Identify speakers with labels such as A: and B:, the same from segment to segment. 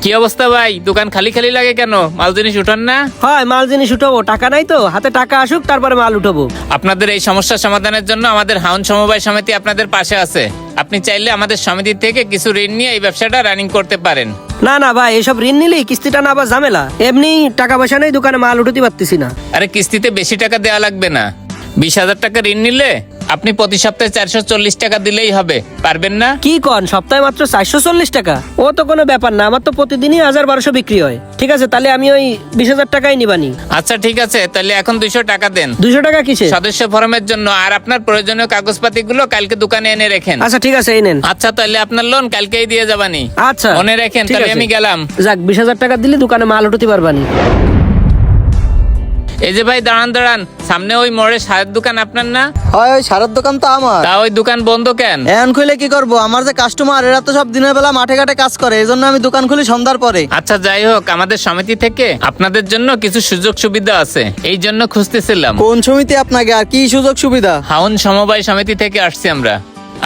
A: কি অবস্থা ভাই, দোকান খালি খালি লাগে কেন? মাল জিনিস উঠান না?
B: হয়, মাল জিনিস উঠাবো, টাকা নাই তো হাতে, টাকা আসুক তারপরে মাল উঠাবো।
A: আপনাদের এই সমস্যা সমাধানের জন্য আমাদের হাউন সমবায় সমিতি আপনাদের পাশে আছে। আপনি চাইলে আমাদের সমিতি থেকে কিছু ঋণ নিয়ে এই ব্যবসাটা রানিং করতে পারেন।
B: না না ভাই, এসব ঋণ নিলেই কিস্তিটা না আবার ঝামেলা। এমনি টাকা পয়সা নেই, দোকানে মাল উঠাতে পারতেছি না।
A: আরে কিস্তিতে বেশি টাকা দেওয়া লাগবে না। 20,000 টাকা ঋণ নিলে আপনি প্রতি সপ্তাহে 440 টাকা দিলেই হবে। পারবেন না?
B: কি কন, সপ্তাহে মাত্র 440 টাকা? ও তো কোনো ব্যাপার না, আমার তো প্রতিদিনই 1000-1200 বিক্রি হয়। ঠিক আছে, তাহলে আমি ওই 20,000 টাকাই নিবানি।
A: আচ্ছা ঠিক আছে, তাহলে এখন 200 টাকা দেন
B: 200 টাকা কিসে?
A: সদস্য ফরমের জন্য, আর আপনার প্রয়োজনীয় কাগজপাতিগুলো কালকে দোকানে এনে রেখেন।
B: আচ্ছা ঠিক আছে, এই নেন।
A: আচ্ছা তাহলে আপনার লোন কালকেই দিয়ে যাবানি।
B: আচ্ছা
A: মনে রাখেন,
B: ঠিক
A: তাহলে
B: আছে।
A: আমি গেলাম।
B: যাক, 20,000 টাকা দিলে দোকানে মাল উঠাতে পারবানি।
A: এই যে ভাই দাঁড়ান, সামনে ওই মোড়ে সারের দোকান আপনার না?
C: হয়, ওই সারের দোকান তো আমার।
A: তা ওই দোকান বন্ধ কেন?
C: এখন খুলে কি করবো? আমার যে কাস্টমার, এরা তো সব দিনের বেলা মাঠে ঘাটে কাজ করে, এই জন্য আমি দোকান খুলি সন্ধ্যার পরে।
A: আচ্ছা যাই হোক, আমাদের সমিতি থেকে আপনাদের জন্য কিছু সুযোগ সুবিধা আছে, এই জন্য খুঁজতেছিলাম।
C: কোন সমিতি আপনাকে, আর কি সুযোগ সুবিধা?
A: হাউন সমবায় সমিতি থেকে আসছি আমরা।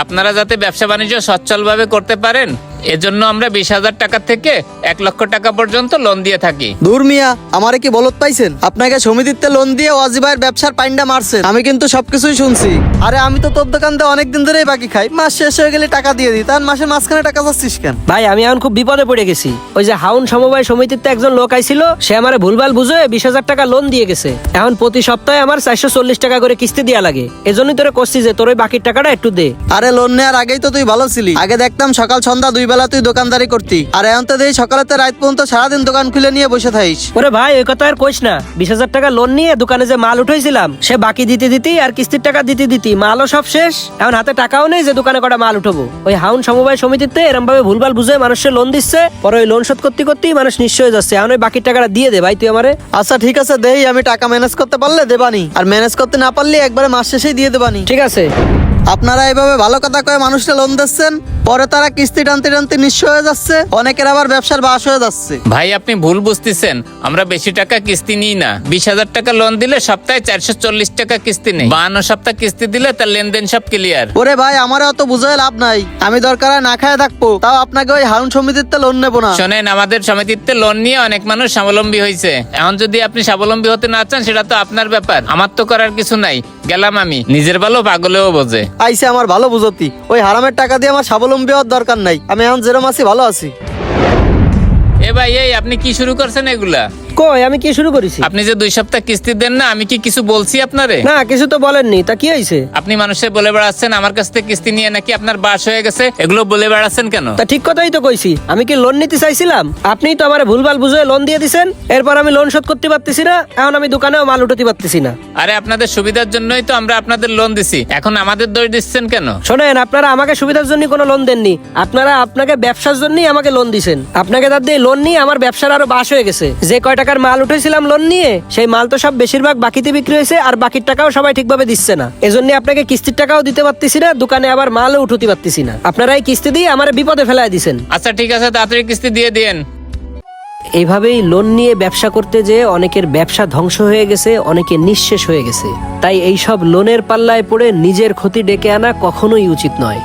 A: আপনারা যাতে ব্যবসা বাণিজ্য সচ্ছলভাবে করতে পারেন, এজন্য আমরা 20,000 টাকা থেকে 1 লক্ষ টাকা পর্যন্ত লোন দিয়ে থাকি।
C: দূর মিয়া, আমারে কি বলত পাইছেন? আপনাকে সমিতিতে লোন দিয়ে ওয়াজিবাইয়ের ব্যবসার পাইন্ডা মারছেন। আমি কিন্তু সবকিছুই শুনছি। আরে আমি তো তোর দোকান দিয়ে অনেকদিন ধরেই বাকি খাই, মাস শেষ হয়ে গেলে টাকা দিয়ে দিই, তার মাসের মাঝখানে টাকা চাচ্ছিস কেন?
B: ভাই আমি এখন খুব বিপদে পড়ে গেছি। ওই যে হাউন সমবায় সমিতিতে একজন লোক আইছিল, সে আমারে ভুলভাল বুঝে 20,000 টাকা লোন দিয়ে গেছে। এখন প্রতি সপ্তাহে আমার 440 টাকা করে কিস্তি দেয়া লাগে। এজন্যই তোরে কইছি যে তোর ওই বাকির টাকাটা একটু দে।
C: আরে লোন নেওয়ার আগেই তো তুই ভালো ছিলি। আগে দেখতাম সকাল সন্ধ্যা 2 বেলা তুই দোকানদারি করতি, আর এখন তো দেখি সকালেতে রাত পর্যন্ত সারাদিন দোকান খুলে নিয়ে বসে থাকিস।
B: ওরে ভাই, ওই কথা আর কইস না। 20,000 টাকা লোন নিয়ে দোকানে যে মাল উঠাইছিলাম, সে বাকি দিতে দিতে আর কিস্তির টাকা দিতে দিতে মালও সব শেষ। এখন হাতে টাকাও নেই যে দোকানে কটা মাল উঠাবো। ওই হাউন সমবায় সমিতিতে এরম ভাবে ভুলভাল বুঝে মানুষের লোন দিচ্ছে, পরে ওই লোন শোধ করতে করতেই মানুষ নিঃস্ব হয়ে যাচ্ছে। এখন ওই বাকির টাকাটা দিয়ে দে ভাই তুই আমারে।
C: আচ্ছা ঠিক আছে, দেই আমি টাকা ম্যানেজ করতে পারলে দেবানি, আর ম্যানেজ করতে না পারলে একবারে মাস শেষেই দিয়ে দেবানি।
B: ঠিক আছে।
C: আপনারা এইভাবে ভালো কথা কয়ে মানুষকে লোন দিচ্ছেন, পরে তারা কিস্তি টানতে টানতে নিঃস্ব হয়ে যাচ্ছে, অনেকের আবার ব্যবসার বাস হয়ে যাচ্ছে।
A: ভাই আপনি ভুল বুঝতেছেন, আমরা বেশি টাকা কিস্তি নিই না। 20,000 টাকা লোন দিলে সপ্তাহে 440 টাকা কিস্তি নেই। 52 সপ্তাহ কিস্তি দিলে তার লেনদেন সব ক্লিয়ার।
C: ওরে ভাই, আমার অত বুঝায় লাভ নাই, আমি দরকার হয় না খায় থাকবো, তাও আপনাকে ওই হাউন সমিতিতে লোন নেবো না।
A: শোনেন, আমাদের সমিতিতে লোন নিয়ে অনেক মানুষ স্বাবলম্বী হয়েছে। এখন যদি আপনি স্বাবলম্বী হতে না চান, সেটা তো আপনার ব্যাপার, আমার তো করার কিছু নাই। গেলাম আমি। নিজের ভালো পাগলেও বোঝে।
C: আইসে আমার ভালো বুঝতি, ওই হারামের টাকা দিয়ে আমার স্বাবলম্বী হওয়ার দরকার নাই। আমি এখন যেরকম আছি ভালো আছি।
A: এ ভাই, এই আপনি কি শুরু করছেন এগুলা?
B: কই, আমি কি শুরু করেছি?
A: আপনি যে 2 সপ্তাহ কিস্তি দেন না, আমি কি কিছু বলছি আপনারে?
B: না, কিছু তো বলেননি। তা কি হয়েছে?
A: আপনি মানুষের বলে বেড়াচ্ছেন আমার কাছ থেকে কিস্তি নিয়ে নাকি আপনার বাস হয়ে গেছে, এগুলো বলে বেড়াচ্ছেন কেন?
B: তা ঠিক কথাই তো কইছি। আমি কি লোন নিতে চাইছিলাম? আপনি তো আমারে ভুলভাল বুঝে লোন দিয়ে দিছেন। এরপর আমি লোন শোধ করতে পারতেছি না, এখন আমি দোকানেও মাল উঠাতে পারতেছি না।
A: আরে আপনাদের সুবিধার জন্যই তো আমরা আপনাদের লোন দিছি, এখন আমাদের দোষ দিচ্ছেন কেন?
B: শোনেন, আপনারা আমাকে সুবিধার জন্য কোনো লোন দেননি, আপনারা আপনাকে ব্যবসার জন্যই আমাকে লোন দিছেন। আপনাকে তার দিয়ে লোন নিয়ে আমার ব্যবসার আরো বাস হয়ে গেছে। যে কয় টাকার মাল উঠেছিলাম লোন নিয়ে, সেই মাল তো সব বেশিরভাগ বাকিতে বিক্রি হয়েছে, আর বাকির টাকাও সবাই ঠিকভাবে দিচ্ছে না। এজন্য আপনাকে কিস্তির টাকাও দিতে পারতেছি না, দোকানে আবার মালও উঠাতে পারতেছি না। আপনারা এই কিস্তি দিয়ে আমার বিপদে ফেলায় দিছেন।
A: আচ্ছা ঠিক আছে, তাড়াতাড়ি কিস্তি দিয়ে দিয়েন।
B: এইভাবেই লোন নিয়ে ব্যবসা করতে যে অনেকের ব্যবসা ধ্বংস হয়ে গেছে, অনেকে নিঃশেষ হয়ে গেছে। তাই এইসব লোনের পাল্লায় পড়ে নিজের ক্ষতি ডেকে আনা কখনোই উচিত নয়।